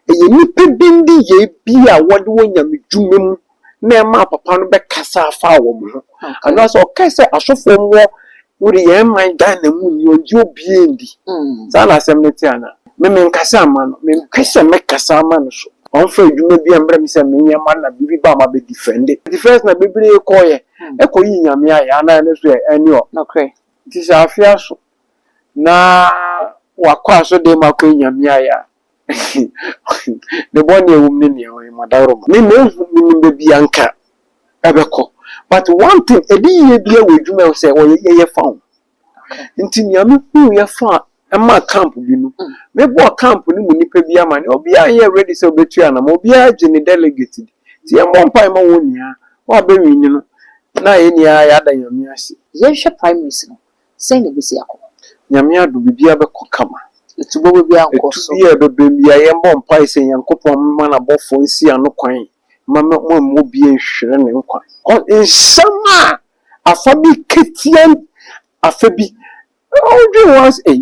eye nipa bindi ye bia wode wonyame dwuma mu na ma papa no be kasa afa wo mo ana so kasa asofo mo wori ye man dan na mu ni oji obie ndi za na asem neti ana me nkasa ama no me kasa me kasa ama no so on fa dwuma bia mbra mi se me nyama na bibi ba ma be defense na bebre koye ekoyi nyame aya na ne so eni o okay ti sa afia so na wakwa so de makoyi nyame aya the body woman near Madaro. Me no be anka ebeko. But one thing, a day be a would you say, or ye found. Until you found a ma camp, you know. Maybe a camp when you pay be a man, or be a year ready so between a mobile jenny delegated. See a more pie monia, or baby, you know. Na any other yamiasi. Yes, prime minister. Saying the Bisiaco. Yamia do be a kama. It's will be uncle. Yeah, the baby, I am born pie saying, Uncle man above for see and no coin. Mamma will be a shren and coin. On in summer, a fabi Kitian, a fabi. Oh, you was a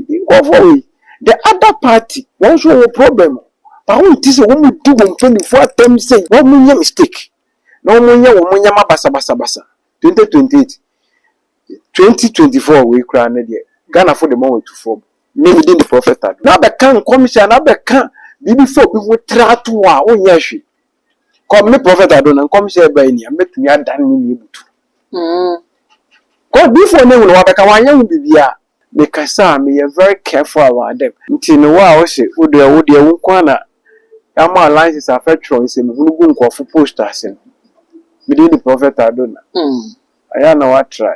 the other party won't show a problem. But when this woman do 24 times say, one more mistake. No more yama basa basa basa. 2028, 2024, we crowned it. Ghana for the moment to form. Me within the prophet. Now the can commission, now the can be before we try to our own yashi. Come me prophet I don't commission by any, I met me and done in you. God before me will what I young be because me are very careful about them. Until no I say, would the corner. I'm alliances are fetch choice and who go for posters. Within the prophet I don't know. I know what try.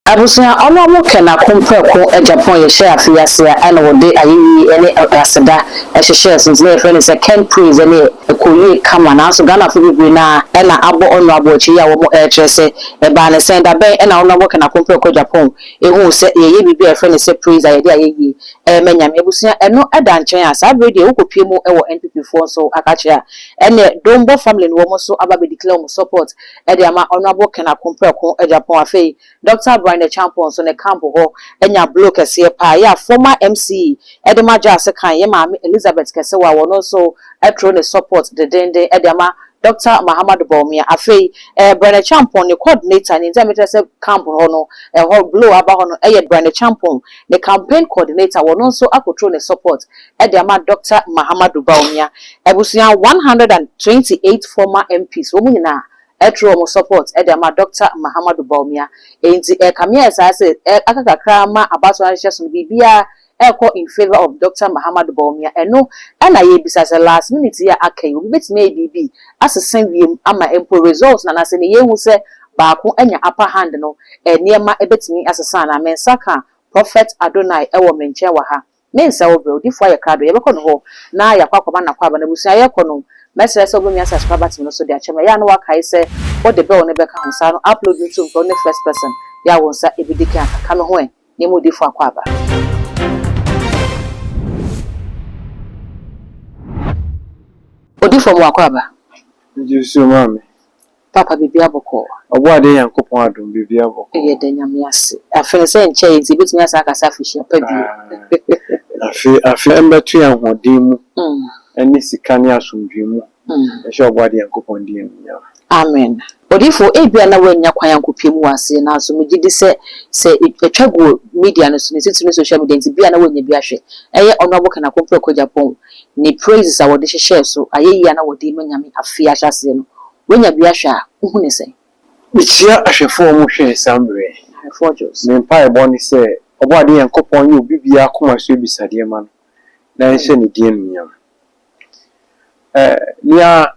Abusia ono mo kana kompeko Japan ye share afiase ana wode ayi ene aseda ehhehhe since na friend say Ken Praise ene ekoyi kama na so Ghana fobi na ena abo ono abochi ya wo mo se e ba ne senda ben ena ono mo kana kompeko Japan ehu se ye bibi e friend say Praise ayi ayi menyame abusia eno eda nchen asa radio ukopie mu e wo NPP4 so akache a ene Dombo family no mo so aba be declare mo support e de ama ono abo kana kompeko Japan afei Dr. the champion so ne camp ho enya block ese pa ya former MC Edemaja Asekan ye maami Elizabeth Kese wa wono so etro ne support the dende edema Dr. Mahamadu Bawumia afei Brand champion ne coordinator ne nzamete se camp ho no ho blow aba ho no Brand champion ne campaign coordinator wono so akotro ne support edema Dr. Mahamadu Bawumia ebusuya 128 former MPs wo nyina etro mo support edema Dr. Mahamadu Bawumia enti kamia say akakakra ma abaso anhyeso bibia eko in favor of Dr. Mahamadu Bawumia eno na ye bisase last minute ya akai obi betime bibi asesen wiem ama empo results na nase ne yehu se baako anya upper hand no niema ebetimi asesa na mensaka Prophet Adonai ewo menche wa ha mensa wo bro difo ya krado ye beko no ho na yakwa na kwa na busia ye kono message so bumi asa subscribe button no so dia chema ya no wakai se what the bell ne beka hunsa no upload YouTube for the first person ya wonsa ebidiki aka no ho ne mo difo akwa aba odifo mo akwa aba Jesu mama papa bibia boko obo ade yankopon adom bibia boko ye de nyame ase afene se nche nti bitumi asa aka safishi pa bi afi embetu ya hodin mu eni sikani asumdwe mu ehye obo ade yankopon di enya amen odifo ebia na wanya kwan yankopie mu wase na so megidi se etwago media no so ne situ social media nti bia na wanya bi ahwe eye onobo kana kompre Japan ni praises a wode hye so ayeyi na wode manyame afi ahyase no wanya bi ahwe a uhune se bitia ahwefo mu hwe sambre forges me pa eboni se obo ade yankopon ye obibia akoma so ebisade ma no na hye ne die nunyam nia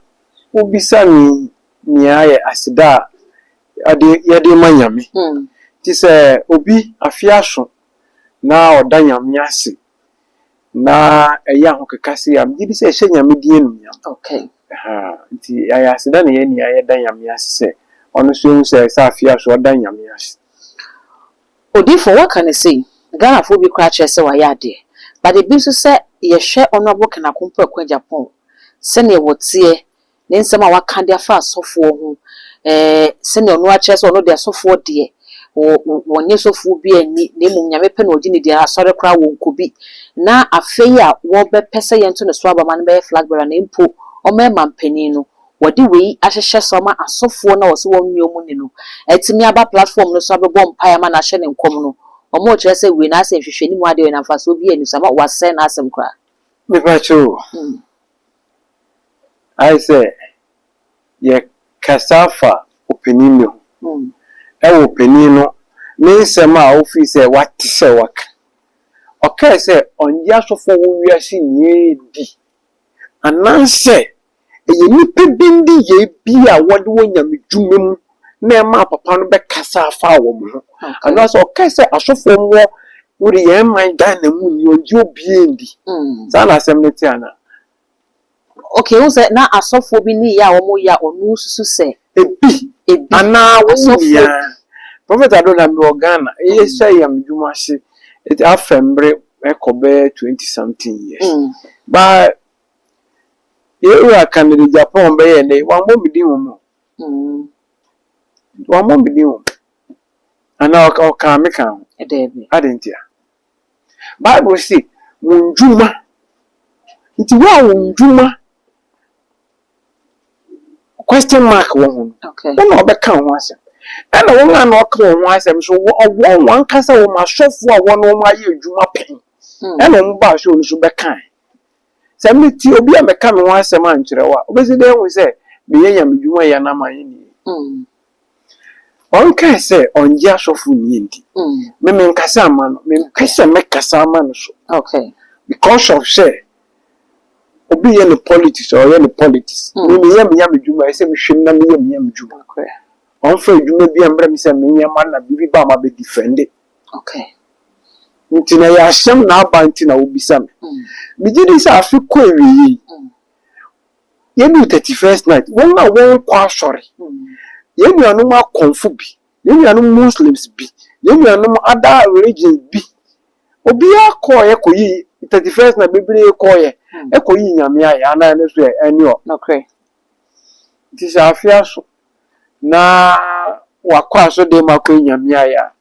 obisani nia ye asida ade yade manyame ti se obi afiaso na odanyame ase na eya ho kekase am gidi se hye nyame die nunyam okay nti aya asida na ye nia ye danyame ase se ono so se afiaso odanyame ase odifo what can I say Ghana fo bi kra kire se wa ya de but the bi so se ye hwe onobo kana kompre Japan se ne wotie ne nsema waka de afa asofo ho se ne ono a kire se ono de asofo de wonye sofu bi ani na emu nyame pe na odi ne dia asore kra wonko bi na afei a wo be pese ye nto ne so abama no be flag bearer na mpo o me mampani no wodi wei ahyehye soma asofo na wo se won nyomu ni no etimi aba platform no so abebo mpaya ma na hye ne nkom no omo kire se wei na asem hwehwani mu ade na mfa so bi ani sama wase na asem kra me pacho I say ye kasafa opinion opinion no me sema office what say work okay say on ya so for we wiase nie di ananse eye nipa bindi ye bi a wode wonyame dwumem na ma papa no be kasa afa wo mo ananse okay say asofo mo wori ye man dan na mu ni onji obi ndi sa na asem ne ti ana okay wo say na asofo bi ni ya wo mo ya onu susu se ebi ana wo ya Prophet Adona mi Ghana e say am dwuma hye it afembre ekobe 20 something years but you are Canada Japan be ne wan mo bidi mo wan mo bidi mo ana o ka me kan adentia Bible say wundwuma nti wa wundwuma question mark wo okay na obeka ho asem and a woman no come on asem so one kasa wo ma shofo a wo no ma ye adwuma pen and on ba so so beka sem ti obi a meka me ho asem ankyere wa obesi dey hu say me ye yam adwuma ya na ma ye ni on ka say on ya shofo ni ndi me nkasa ama no me nkasa me kasa ama no so okay because of say obi ye no politics or ye no politics me yam adwuma say me hwem na me yam adwuma okay on for adwuma bi ambra mi say me yam na bibi ba ma be defend okay nti na ya hyem na abanti na obisa me me gidi say afiko ewi ye ni 31st night won na won kwa sori ye ni anu ma konfu bi ye ni anu muslims bi ye ni anu other religion bi obi akoye koyi 31st na bibire koye ekoyi nyame aya na ne so eni o okay ti sa afia so na wakwa so de makwa nyame aya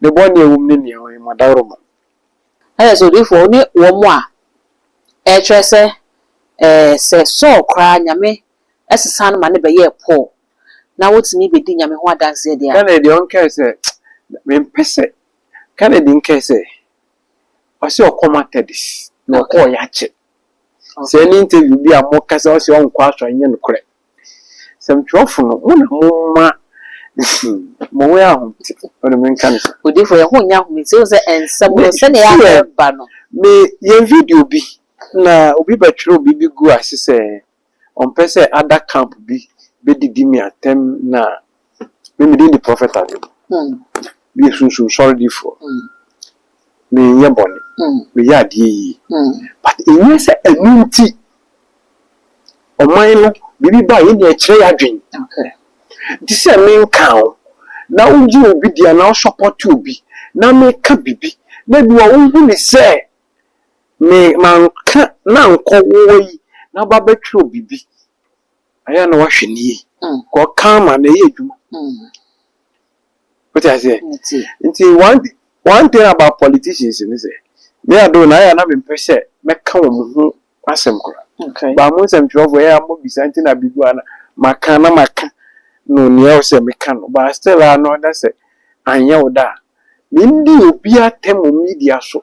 the bone ewum ne ne o madawroma so therefore ni wo mo a kire se so kra nyame esesa na ma ne be ye po na wotimi be di nyame ho adanse dia kana de on ka se me pese kana de nka se o se o comatedis no ko ya che se ni interview bi a mo kasa o se on kwa so anye no kore sem twofo no mo na mo ma mo we ahom ti o de men kan so odifo ye ho nya ho mi se ensem se ne ya ba no me ye video bi na obi betwere obi bi gu asese on pese other camp bi be didi mi atem na me di the prophet ade bi sunsun sorry for me ye boni me ya de yi but enye se anunti o man no bibi ba ye de kire ya dwen okay this is me nkan na unji obi dia na support obi na me ka bibi na bi wo hu ni se me man ka na nko wo yi na ba betwe obibi aya na wahwe ni ko kama na ye adwuma what I say nti one thing about politicians is say me ado na aya na me pese me ka wo mu asem kora okay ba mo sem twofo ya mo bisanti na bigu ana maka na maka no ne o se me ka no ba still no that say anya oda me ndi obi atem media so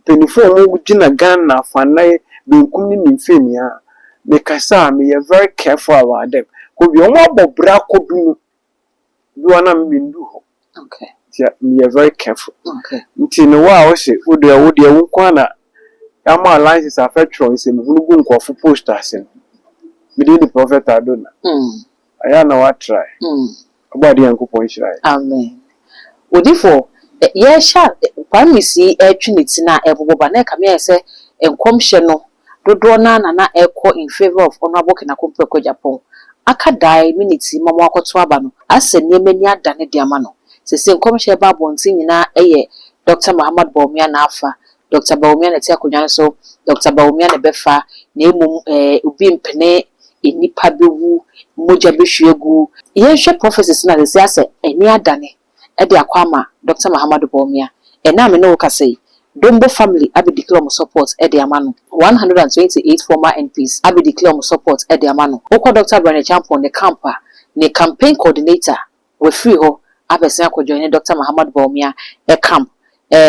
penifo mo gina Ghana fanai benkum ni mfemia because me are very careful about them ko bi omo abobra kodu bi wana mbindu ho okay yeah me are very careful okay nti no wa o se wo de wo kwa na ama alliances affection ise mu hunu bu nkofo posters me dey the prophet Adona aya na wa try obadi yankopon shirai amen odifo ye sha kwamisi etwiniti na eboboba na ka me se enkomhye no dodo na ekọ in favor of honorable Kenakompeko Japan aka dai minute mamo akoto aba no ase niemani adane de ama no se enkomhye ba bonti nyina eye Dr. Muhammad Bawumia na afa Dr. Bawumia na ti akonyan so Dr. Bawumia na befa na emum obi mpene enipa bewu moja behwegu yenhwe prophecies na de say eni adane e de akwama Dr. Mahamudu Bawumia ena me no kase Dombo family abi declare mo support e de amano 128 former MPs abi declare mo support e de amano okwa Dr. Brane Champon the camper ne campaign coordinator we free ho abesen akwojoin Dr. Mahamudu Bawumia e camp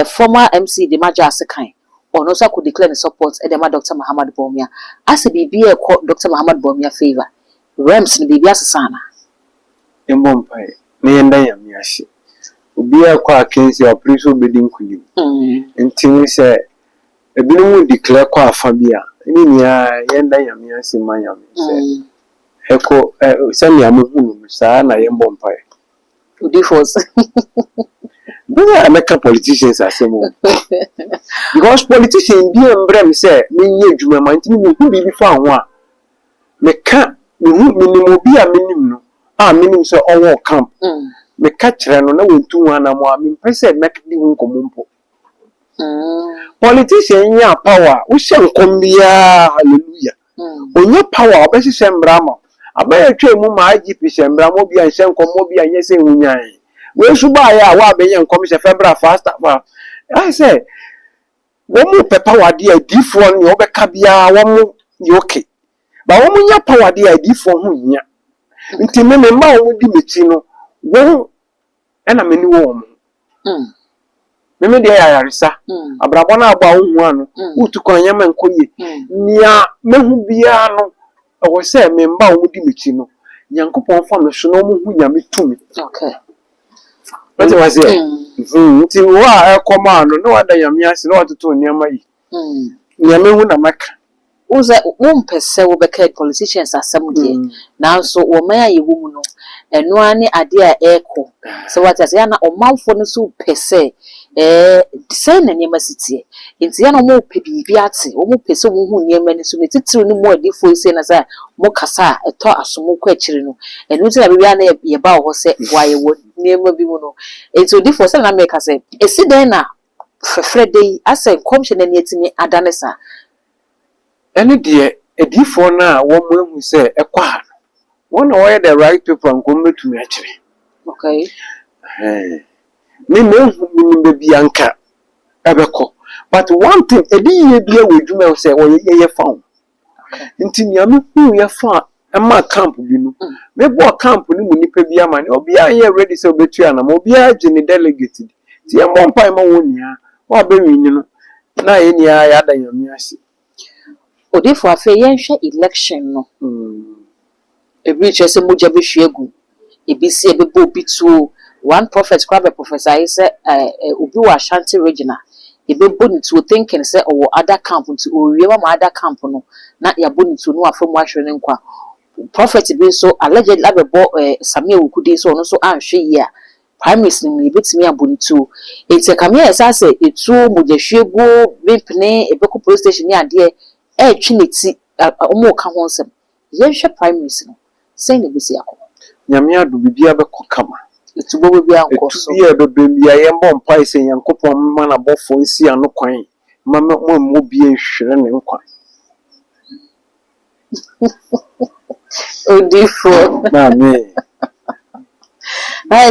former MC de Maja Asekan ono so could declare support e de ma Dr. Mahamudu Bawumia ase bibia e Dr. Mahamudu Bawumia favor rems ne bibia asana embompai ne yenda yamiashi obia kwa akensi opriso bedi nkunim ntimi se ebinumu declare kwa afabia ni nia yenda yamiashi manyame se eko sami amuhunu saa na yembompai udifos But I make politicians as a because politicians be embrem say me juma man timi who be before one me can me minimum be a minimum no minimum so all camp me catch no na wontu wana mo me pese make di nkomumpo politician ya power wo hye nkom bia hallelujah onya power obesi sembra ma abaye twa mu ma IGP sembra mo bia hye nkom mo bia nyese hunyan we shuba ya wa be yen commission February faster I say womu power dia difo ni obeka bia womu ni okay ba womu nya power dia difo hu nya nti me ma womu di mechi no wo ena meni wo mu me dia ya yarisa abrabo na agba hu anu utu kon nya man koye nia mehu bia no o se me mba womu di mechi no nyankopon fa me so no mu hu nya metumi okay what was it? Nti wa ekomando no wada yamiase no watoto niama yi. Niame hu na maka. Uza wompese wo beka politicians asem de. Nanso wo man ayewu mu no. Eno ani ade a eko. So what as ya na omanfo no so pese say na niama sitie. Nti ya na mo pe bibi ate. Wo mo pese wo hu niama ni so ne titiri ni mo adifo ise na say mo kasa eto asomo kwa akiri no. Eno ti na bibia na ye ba wo se waye wo niama bi mu no. Enti odifo say na make say esi den na frefrede ase komhye na ni atimi adanesa. Any dear edifo na wo mo hu se ekwa one way the right people and come to me actually. Okay. Me me be anka ebeko. But one thing edi ye bia we dwuma say o ye found. Nti niam hu ye fa ma camp bi no. Me bo camp ni mu nipa bia ma ne obi a ye ready say obetu ana ma obi a je ni delegate. Ti ye mo mpa ma wonia. Wa be wini no. Na ye ni ya da yami ase. Odifo afa yenhwe election no. Ebi chese moja behwegu. Ebi si ebebo bitu one prophet crab professor I say obi wa Ashanti regional. Ebebo ni to thinking say o other camp nti owie ma other camp no na yabo ni to no afom ahwere ne nkwa. Prophet bi so allegedly abebo Samuel Wukude so no so anhwe yi a prime minister ni betimi abonitu enti kamia esa say etu mojahwegu bepne ebeko police station ni ade twineti omo ka ho nsem yenhwe prime minister no say na bisi akọ nyame adu bibia be kokama etu bo bibia anko so bibia be bembia yembo mpa ise yankopon ma na bofo nsi ano kwan ma mo bia hwere ne nkwan odifo na me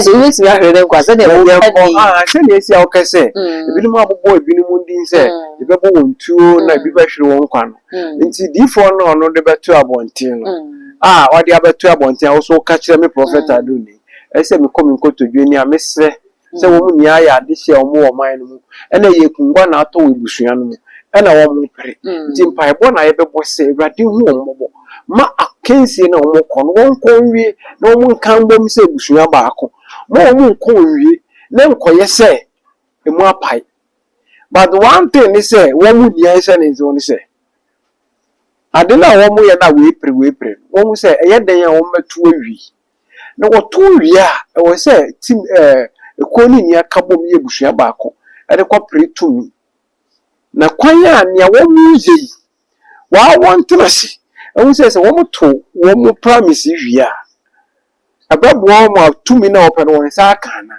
so we see ahwere nkwa say na say na esi awkese ebinim abobo ebinim ndin say ebebo wontuo na ebi behwere won nkwa no nti difo no no de beto abontin no wadi abeto abontin wo so ka kire me prophet adoni ese me komi nkotodwe ni amesre se wo mu nia ya ade hye omo wo man no mu ena ye kungwa na ato we busua no mu ena wo mu pere nti mpaebo na ye bebo se ewrade hu omobo ma akensie na omo kono won konwie na omo nkan bom se busua baako ma omo konwie na nkoye se emu apai but one thing is say wo mu nia se ne nzo ni se ade na wo mu ye na we pere wo mu se eye den ya wo metu awi na wo to wi a wo se tim ekoni ni akabom ye busua baako ade kwa pere tumi na kwanya nia wo mu ye wa want to see wo se se wo mu to wo mu promise wi a ababo mo tumi na open won sa kana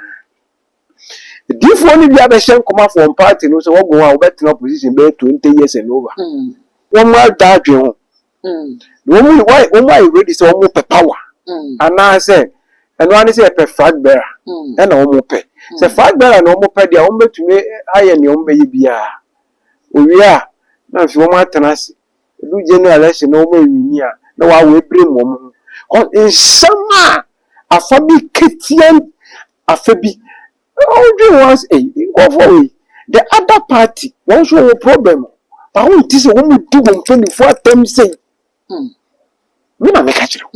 difo ni bia be hyen koma for party no so wo go a wo betina opposition be 20 years and over wo ma dadwe ho why ready so omo pe power and I say and one say pe flag bearer and omo pe say flag bearer na omo pe dia omo betumi aye ne omo be bia owia na fi omo atanase do general election na omo ewini a na wa we bring omo on in sama afabi ketian afabi once go for the other party won show a problem but won this one do 24 times say me na make achiro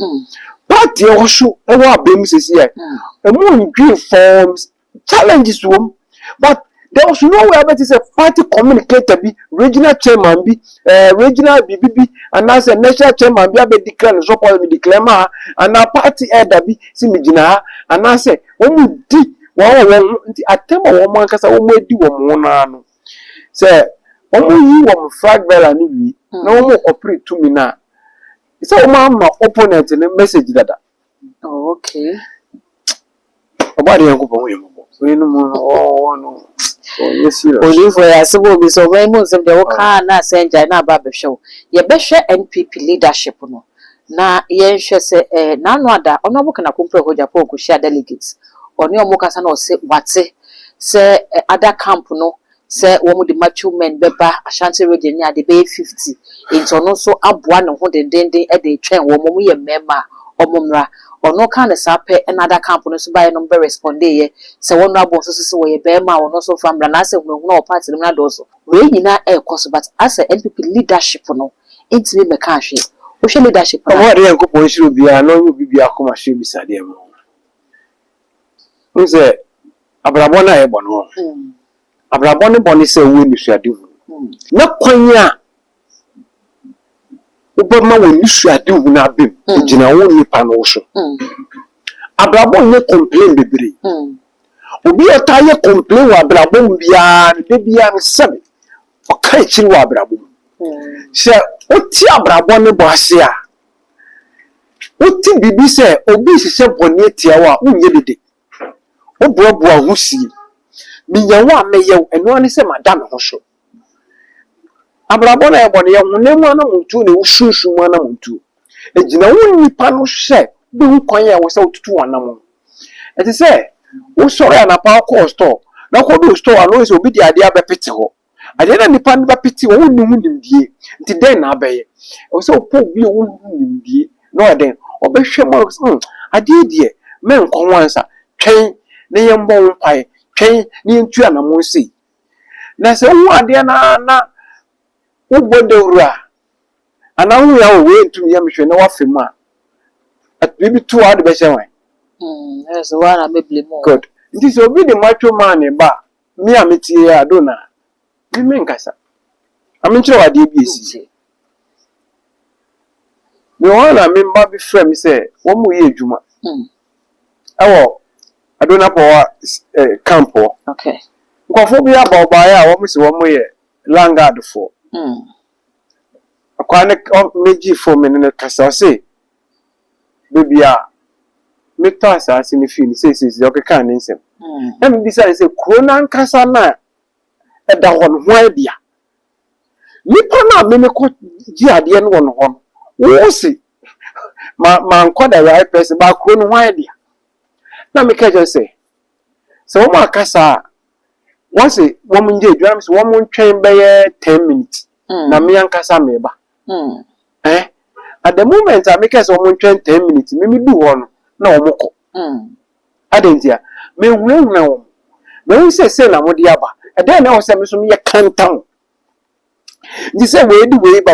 party also e wa abem sisi e mo dream forms challenges wom but there was nowhere but it's a party communicator be regional chairman be regional BBB and as a national chairman be declare so call me declare ma and a party head be si me gina and I say won di won atema won man kasa won edi won na no say won yi won flag bearer ni wi na won operate to me na say won ma opponent ni message dada okay obadi yanko pon we mo so inu mo no yes Olive ya sebo bi so when mo sem de wo ka na senja na ba behwe ye behwe NPP leadership no na ye nhwe se na no ada ono mo kana kompre ho Japan ko share delegates oni omo kasa na o se wate se other camp no se wo mo de macho men beba Ashanti region ni ade be 50 into no so aboa ne ho dendenden e de twen wo mo ye mema omomra ono ka ne sape another camp no so ba no be respond ye se wono abo so so wo ye be ma wono so famra na se wono no party no do so we nyina e koso but as a NPP leadership no intimi me ka hwe wo hwe leadership na wo de yanko pon shiru bia no yu bibia akoma hwe bisade am nze abrabo na e bono abrabo ne boni se wo ni suadevu na kwanya ubama wo ni suadevu na bem gina wo nipa no so abrabo ne complain bebre obi otaye complain wa abrabo bia ne bia no sebe o kai chi wa abrabo se o ti abrabo ne bo ase a o ti bibi se obi sise boni etia wa unye dede oboabo ahusi miyawo ameyew eno ani se madam ho so abrabo na ebone ye honemu ana muntu ne usunsu mu ana muntu ejina wo nipa no hye be hu kwan ya wo se otutu wanam eti se wo sori ana pa ko store na ko do store alo se obi di ade abepete ho ade na nipa no bepete wo ni hu nimdie nti den na abaye wo se opo bi wo hu nimdie no eden obehwe mo ade die men kon wansa twen ne yembo mpai twen ni ntu anamo sei na se hu ade na ubodewura ana hu ya we ntu ya mhwe na wafem a at bibi to ade be hyewan yes one mebli mo good nti so obi de macho man ba mi ametie ya dona mi menkasa aminchire wade bi esi mi wana mi mba bi frem se wo mu ye adwuma awo adona po camp okay nkofo bi aba ya wo mu se wo mu ye langard for akwane meji for me ne kasa se bibia meta asase ni fi ni se okeka ne nsem em bi se krona nkasa na eda hon ho adia nipa na me ko ji ade no won ho wo se ma nkoda right person ba krona ho adia na me ka je se wo ma kasa once wo mu nje adwam se wo mu ntwen be 10 minutes na me yankasa me ba at the moment I make us wo mu ntwen 10 minutes me du ho no na wo moko adentia me wuru na wo me hu se na mo de aba e dey na wo se me so me ye kantan di se we di ba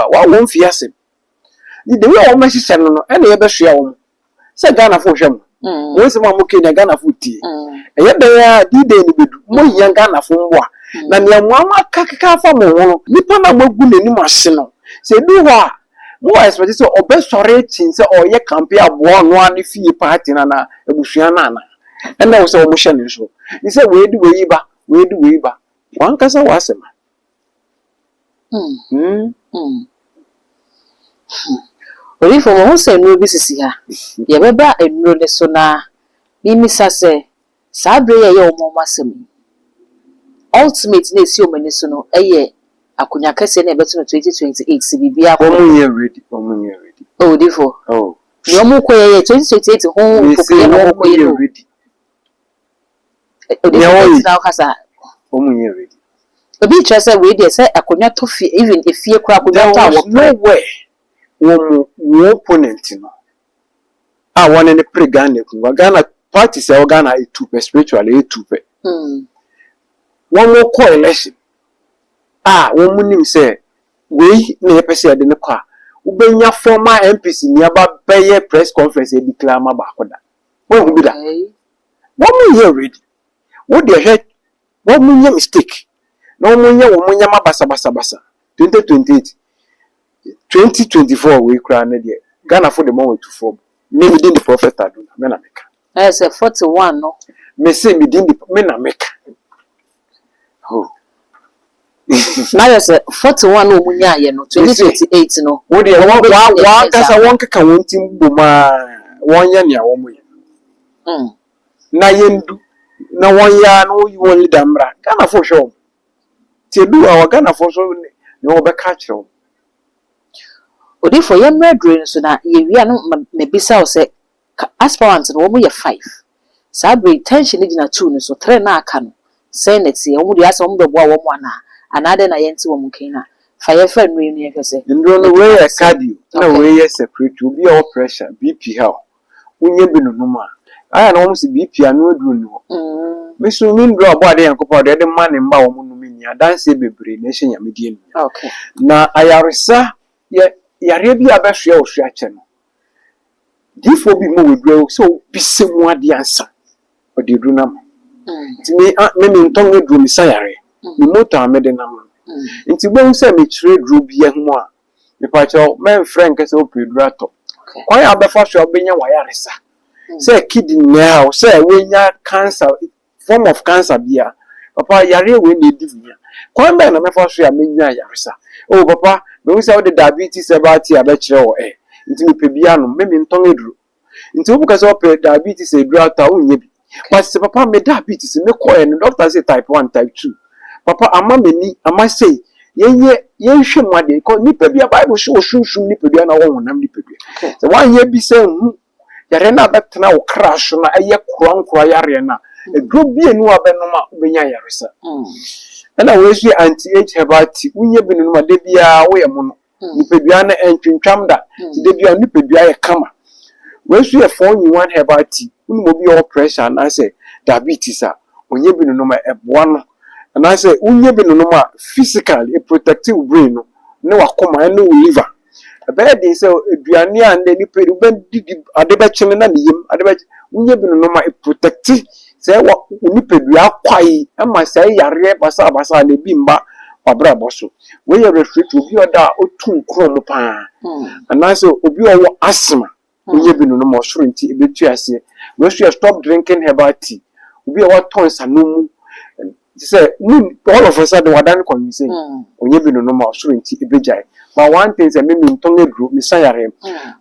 wa wo mfi asem di de we wo ma hihye no e na ye be hwea wo se Ghana fo hwem wo se ma mo Kenya Ghana fo tie e ye be ya di de ni bedu mo ye Ghana fo mboa na ne mo ama kakaka fa mo ho nipa na magu nani mo hye no se du ho a mo expect so obesore chin se oye campaign abo no ani fie party na ebusua na na wo se wo mo hye ne so ni se we di we ba wan kasa wa asema Ori fo mo se no bi sisi ha ye beba enuro le so na mimi sase sabre ye o mo masem ultimate na esi o mani so no eye akunya kese na ebeto 2028 sibibia ko mu ye ready oh defo oh ni omo ko ye 2028 ho popie no ko ye ready o defo na kasa ko mu ye ready obi try say we dey say akunya to fie even efie kura akunya to awo no way wo opponent no one in the pre-Ghana Ghana party say Ghana is two spiritually two pe. One more coalition. One munim say we na pese ade ne kwa. Ubenya former MPs nearby pay press conference e declare ma ba koda. One be that. One more year ready. What dey head? One munya mistake. No munya ma basa 2028. 2024 we cry na dey. Ghana for the moment to form. Me within the prophet aduna me na meka. I say 41 no. Me say within the me na meka. Oh. Now you say 41 no munya ye no 2028 no. Wo dey wa kasa won keka won tim boma won ya ne awon moye. Na yendu na won ya no yi won leader mra. Ghana for sure. Ti du awa Ghana for so ne wo be ka kire. Odi for your murder so na ye wi ano me bisa o se aspirants no wo ye 5 sabre tension ni na 2 no so 3 na aka no senate ye wo dia so mo be boa wo mo ana anade na ye nti wo mo kina fa ye fa nru ni ye se ndro no we ye cardio na we ye separate obi o pressure bp how unye bi no no aya na wo si bp anu aduru ni ho me so mi ndro abo ade yankopa de man mba wo mo no mi nia dance bebre na hye nyame die ni okay na ayaresa ye yare bi abahwe o hwe ache no difo bi mo wedru so bisemu ade ansa o de dru nam me nton edru mi sayare mi moto amede nam nti bo nse me kire dru bi ehmo a me pa cho men friend kese o pedru ato kwan abefa hwe obenya wayaresa say kidney now say wenya cancer form of cancer bia papa yare we na edivia kwan be na mefa hwe amenya yaresa oh papa me say o de diabetes about ya be kire o nti me pebia no me nton edru nti obuka say o pe diabetes edru ata onye bi but say papa me diabetes me ko no doctor say type 1 type 2 papa ama meni ama say yenhwe mu ade ko ni pebia bible show shunshun ni pebia na wo honam ni pebia say wan ye bi say yare na betena wo crash na eye kura yare na edru bi enu abenoma obenya yaresa na we see anti age herbal tea unye bi no ma de bia wo ye mo no ni pebia na entwintwam da de bia ni pebia ye kama we see a 4-in-1 herbal tea unu mo bi o pressure na say diabetes a unye bi no ma eboa no na say unye bi no ma physically a protective brain no ne wakoma ne wo liver bad dey say eduane and ni pedu ben didi ade be chime na niyem ade be unye bi no ma protect say ni pedu akwai ama say yare basa na bi mba wabra boso we ye restrict obi oda otun krom pa and say obi owo asthma unye bi no ma osoro nti ebetu ase we should stop drinking herbal tea obi owo tons anomu say all of a sudden wadan kon say unye bi no ma osoro nti ebejai. But one thing is, I mean, Tongue group, Messiah.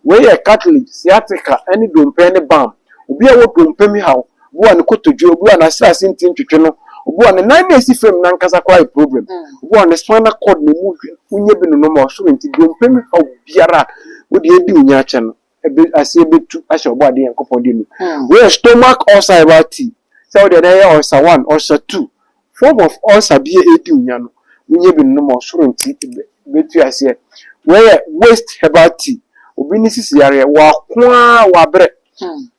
We are Catholic, sciatica, any don't pay any balm. We are what don't pay me how. One could to Joe, one assassin to Chino, one and 9 years from Nankasa quite problem. One a spinal cord move, Unyabin no more, so until don't pay me how Biara would you do in your channel. I say a bit too, I shall body and copodino. We are stomach ulcer about tea. So the day ulcer 1, ulcer 2. Form of ulcer be a dunyano. Unyabin no more, so until betu ase where waste herbal tea obi sisi yare wa kwa wa bre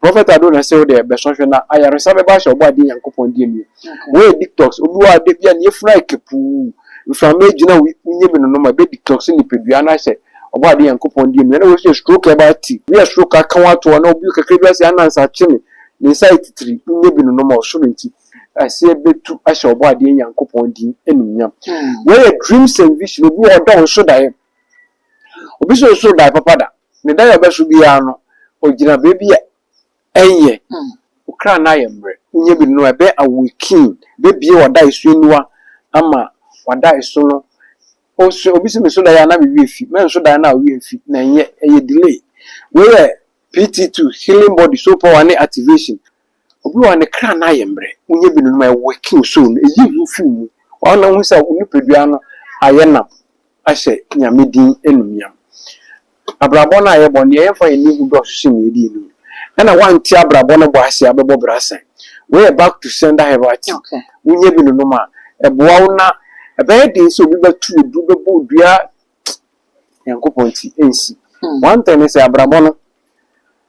prophet adona say the be so na ayare sabe ba sha obo ade yankopon die mi we detox obi wa de bia ne fry kepu inflammation gina unye bi no ma be detox ni pedua na she obo ade yankopon die mi na we stroke herbal tea we stroke aka wa to na obi kakre bi ase anansa chimi ni site 3 unye bi no ma so nti ase betu asha obo ade yankopon die enunyam we dreams and vision obi oda on so dai obi so dai papa da ne dai obeso bia no ogina bebi enye ukra na yemre unye bi no ebe awakin bebi oda isu enuwa ama wada isu no obi so dai na bi efi men so dai na wi efi na enye eye delay we PT2 healing body so power and activation obi wa ne kra na yemre unye bi no ma working so no eyi hu fi mu wana hu sa uni pedua no ayena ahye nyamedin enumiam abrabon na ye bone ye fa eni gudo hye ne di enu na wanti abrabon no bo ahye abebo brasen we back to sender hebati okay unye bi no ma eboa wo na ebe de so bi batu edu bebo dua yankoponti ensi one time say abrabon no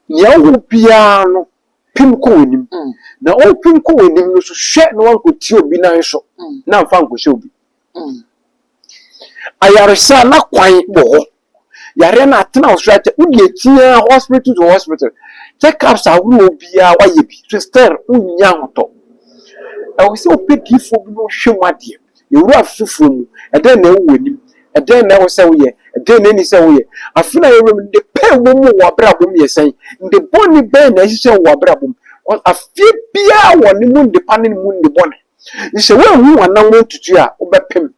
yawo bia no pim ko wenim na o pim ko wenim no so hwe no wan ko ti obi nan so na mfa nko hwe obi ayaresa na kwan bo yare na atena hospital udi etia hospital to hospital check ups awuru obia waye bi sister unya hoto e wo se opedifo bi no hwe wade yewuru afufuru mu ede na ewu wenim ede na wo se wo ye ede na ni se wo ye afina yewuru de pe wo mu wo brabom ye sen de boni be na hihye wo brabom afie bia wo ni mu de panin mu de boni ni se wo hu anan wo tutu a wo bepem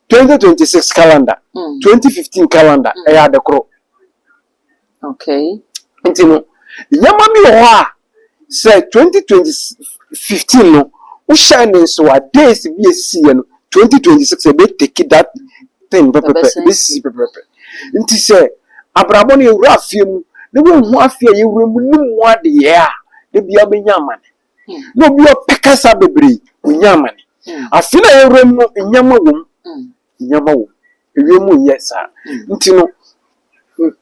2026 calendar 2015 calendar eya de kro okay ntino yama mi ho a say 2015 no wo shine so a days bi esi no 2026 e be take that thing pepe this pepe nti say abrabon e wura afie mu ne wo hu afie ye wura mu nimu ade ye a de bia benya amane no bi o pekasa bebre onya amane afina ye wura mu nyama wom nyama wo ewie mu yesa ntino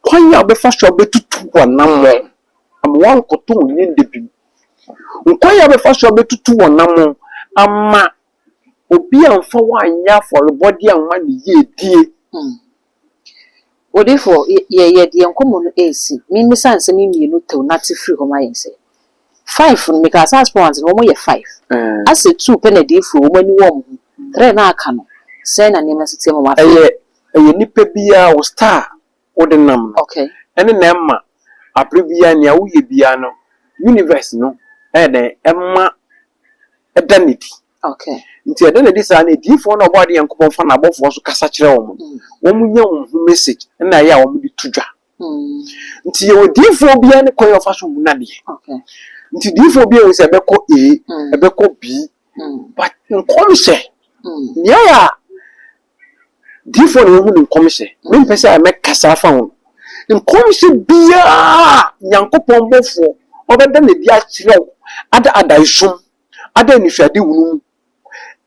kwan ya be fa so be tutu wonam am wan koto onye ndebi kwan ya be fa so be tutu wonam ama obi amfa wanya for body anwa ne ye die odifo ye de enkomo no AC mi sanse mi mienu tew nati free ho ma yense 5 no because as points no mo ye 5 as 2 penedy free wo mani wo 3 na aka no say na nema sitem ma eye nipa bia wo star wo de nam no okay ene na emma apribia ne wo ye bia no universe no ene emma edanity okay nti edanity sa na difo na obo de yankopon fa na abofo so kasa kire wo mo nya wo message na ya wo di tudwa nti ye difo bia ne koyo fa so mu na de okay nti difo bia wo se beko A ebeko B but nkom se ya difo no hu nkom se me pese me kasa fa wo nkom se bia yankopon bofo obeda na bia kire wo ada isum ada ni hwade wunu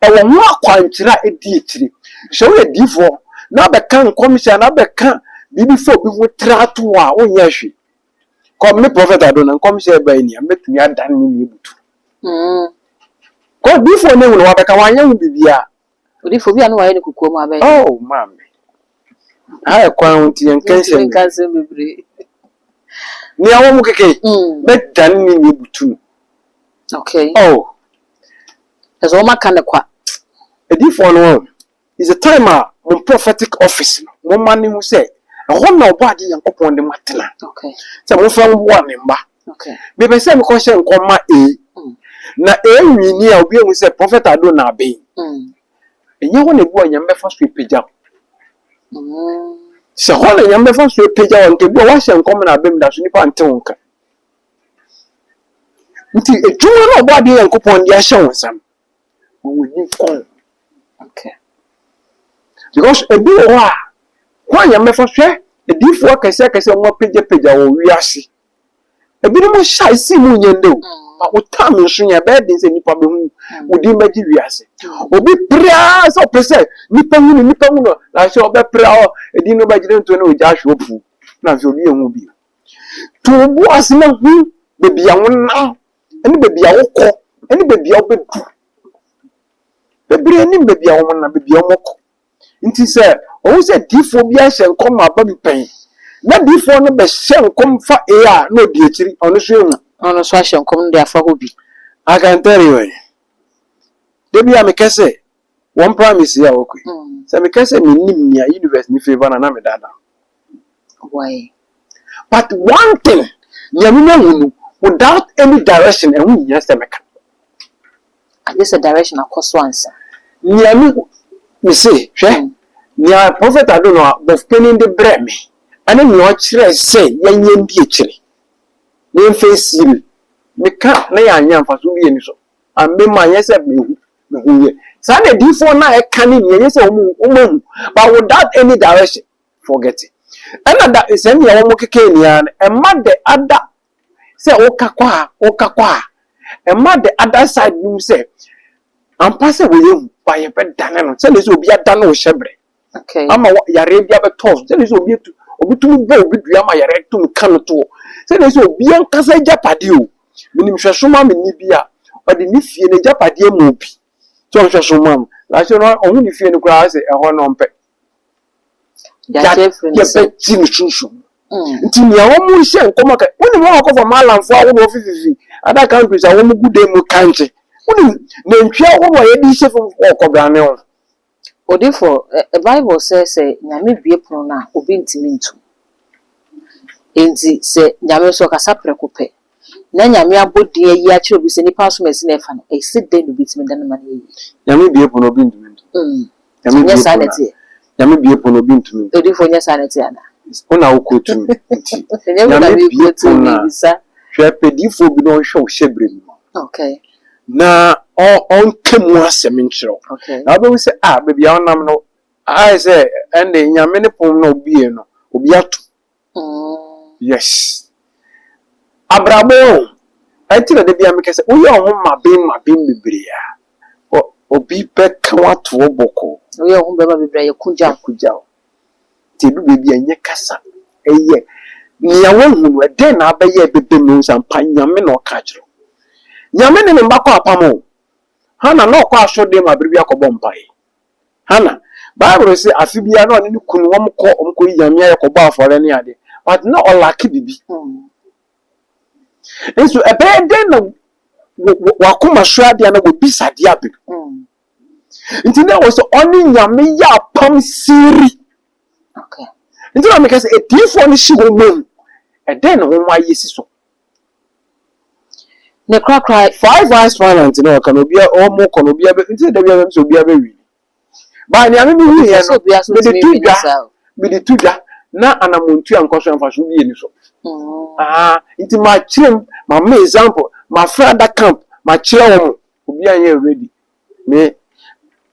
ewo ho akwantira edi ekire hwe wo difo na beka nkom se na beka bibi fo bi ho trato a wonya hwe kom me prophet adona nkom se ba ni ametumi adan ni ebutu ko difo ne wo beka wanya hu bibia odifo bia no waye ne kukuo mu abai oh mami ha kwan ti en kanse bebre ni awo mu keke be dan ni ebutu okay oh ezo ma kan kwa edifo no is a time on prophetic office no mani hu say ho na obo ade yankopon de matena okay se mo fa wo ne mba okay be be se me ko hye nkoma na wi ni a obi hu say prophet ado na be enye ho na bu anyam be fa so epegya se ho na anyam be fa so epegya won ke bu wa hye nkoma na be mda so nipa ante wonka nti ejumo na obo ade yankopon de ahye wonsam wo ni kon okay because ebi wa kwa nya mefa hwe edifo akese mo pegya wo wiase ebi no mo shy si mu nyende o ba utam nso nya be de se nipa be hu odi magi wiase obi pra so pese nipa hu na se obe pra edi no ba gire nto na oja hwe opu na se obi ehu bi to bu asema hu bebi ya wona eni bebi ya wokọ eni bebi ya obedu bebi eni bebi ya wona bebi ya moko nti se o se difo bia hye nkom aba bi pen na difo no be hye nkom fa a na odi akiri ono so ehu ono so hye nkom de afa hobi I can tell you debi am kese one promise ya okwe se me kese me nim nia universe ni favor na me dada why but one thing nia me hunu without any direction and we just make and this a direction across once nia me say hwe nia prophet ado no bof penin de breme ane no kire say yenye ndi ekire ne face me ka na ya anya mfaso bi eni so ambe ma yese me hu ye Sana D4 na ekani ni yese omu but without any direction forget it. And that is any omo keke ni an e ma the other say okakwa e ma the other side nim say ampa say we yu ba ye be dane no say so obi adane o hyebre. Okay. Ama yare bia be toss say so obi tu bo obi dua ma yare tum kan to say so obi an kasa japade o minim hwesoma me ni bia o de ni fie ne japade mu obi so hwesoma la so no onu ni fie ne kura say e ho no mpe ya be tin sunsun nti ni awon mu hye nkomo ka woni mo akofo malamfo awo no fififi ada countries awo mu gude mu kanche woni na ntwa awo ye di hye fo okobra o Odifo, the Bible says, Nyame bie pono na obi ntimi ntu. Enti se Nyame so kasa prekope. Na Nyame abodi ayi a kire obi se nipa so mesi na efa no. E se den obi timi dan ma na yi. Nyame bie pono obi ntimi ntu. Nyame bie pono. Nyame bie pono obi ntimi ntu. Odifo nya sanete ana. Ona ukotu nti. Nyame bie pono na. Hwe pedifo bi no hwe o hyebre mi. Okay. Na on kemu asem nkyerɛ. Okay. Na obi say baby a onam no I say ende Nyame ne pom na obi e no obi ato. Yes. Abrabo antira de bia mekese uye ohun mabem bebre a. Obi pe kawato oboko. Uye ohun beba bebre ye kuja. Ti bi bebi anye kasa. Eye. Nia wonu e den na abaye bebem no sampa Nyame na okachiro. Nyame ne mbakọ apamo. Hana na okọ asode ma biribi akọbọ mpai. Hana Bible say afibia na oni kunu omko Nyame yakọbọ afore ne ade. But na olaki bibi. Enso ebe den na wakoma hwade na go bisade abe. Nti na wo so oni Nyame ya pam siri. Okay. Nti na make say etifo ni shi wo mum. E den na wo ayesi so. Ne cry 5 eyes finance no kan obi o mo kon obi abe nti da bia so obi abe wi ba ni ame mi wi ye no be the tuja na anamuntu ankoso amfaso bi eni so nti ma chirem ma me example ma friend camp ma chire wo obi anye ready me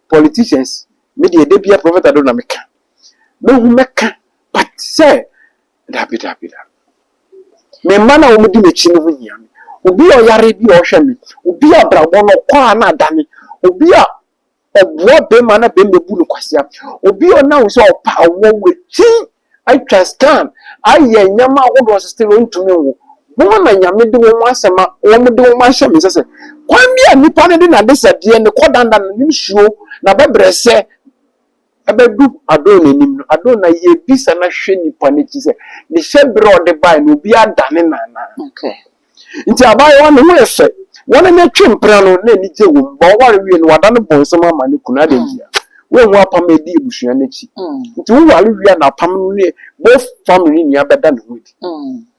politicians me de bia prophet adona meka me hu meka but say da bi me mana wo mudi me chi no hu hia obi o yare bi o hwe mi obi abrabo no kwa na adane obi a obo be ma na be mebu no kwasia obi o na wo so opa wo wechi atwa scan aye nyama wo do still ntumi wo mo na nyame de wo asema wo mo de wo ahye mi sese kwan bi a nipa ne de na de sadie ne kodanda na nim hwo na bebrese ebedu adon nanim no adon na ye bisa na hwe nipa ne chi se ne hyebre o de bai no obi adane na na. Okay. Nti abaye won ho efe won na twempra no na ni je wo mba ware wie no wada no bonsam ama ne kuna de ntia we hu apam edi ebusua na chi nti wo ware wie na apam no ne both family ni abeda no hodi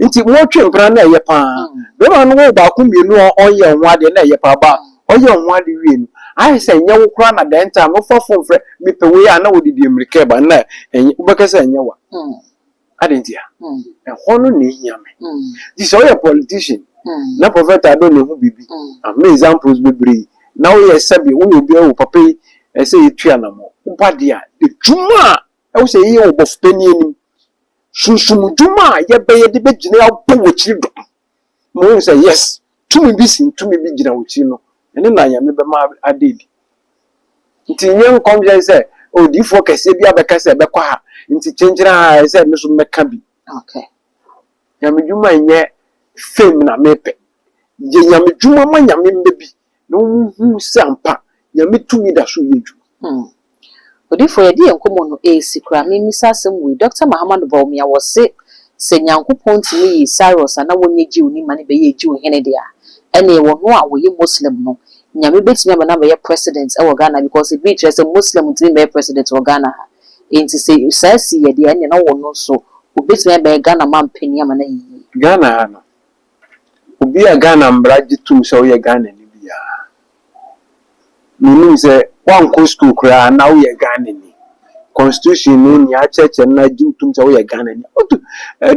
nti mo twempra na ye pa be ma no wo ba ku mienu onye ho ade na ye pa ba onye ho ade wie no ai se nya wo kura na den time no fofo mfre me pe we ya na wo didi emirike ba na wo bekasa nya wa adentia hono ne hiame this all your politician na prophet adon ne hu bibi am examples bebre na wo ye sabi wo obi wo papa e say etua na mo upade a edwuma e wo say ye wo bofpani anim sunsun dwuma ye be ye de begina wo wo chiri do mo say yes tumi bi sin tumi bi gina wo chiri no ene na ya me be ma adedi nti nye nkom je say odifo kese bi abeka say be kwa ha nti chenjira say me so meka bi. Okay. Ya me dwuma nye fame na mepe je nyame dwuma ma nyame mbebi no hu sampa nyame tumi da so yeju Odifo ye di enkomo no sikra me misasem we Dr. Mahamadu Bawumia wose se nyankopon timi yi Cyrus na wonye ji oni mane be ye ji o hene dia ene wo no a wo ye Muslim no nyame betimi aba na be ye president e wo Ghana because it be just a Muslim timi be president wo Ghana enti se sasi ye dia ene na wo no so obetimi be Ghana man pani ama na yi Ghana no obi a Ghana mbraji tum so ye Ghana ni bia meaning say one ko school kra na wo ye Ghana ni constitution no ni a church na ji tum so ye Ghana ni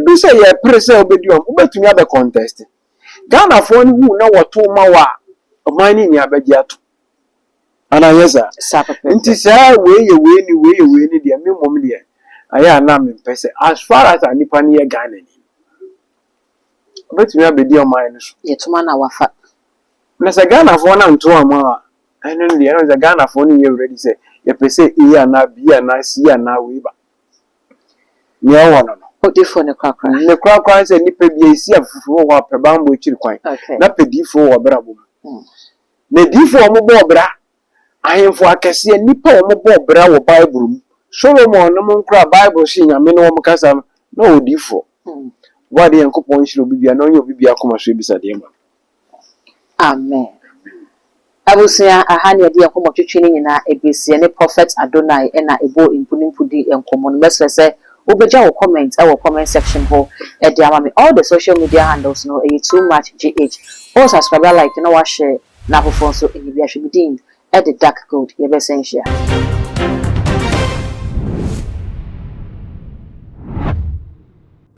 do say ye press obedi o betumi abe contest Ghana for ni hu na woto ma wa omani ni abeji ato ana yesa Sapapa. nti saa we ni dia me mom dia aya na me pese as far as anipa ne ye Ghana ni betumi abedi o man no so Yetuma na wafa. na se Ghana fo na nto ama eno dia no se Ghana fo ni ye ready say ye pese e ana b ana c ana we ba nye wono no Odifo ne kwakra. ne kwakra se nipa bi esi afufu ho apebambo ekiri kwan na pedifo wo brabo na difo wo bo bra ahemfo akese nipa wo bo bra wo Bible mu Solomon no mo nkra Bible shi nyame no wo kasa na odifo wade yankopon shiro bibia na onye bibia koma so ebisa de ma Amen. Abusia ahani adi yakomo twetwe ni nyina ebisia ne prophet Adonai na ebo impunimpudi enkomo no mesre se obeja wo comment our comment section ho e dia ma me all the social media handles no e too much gh all subscribe like no wa share na afofo so e bi ahwe bidin e the dark code ye be sen share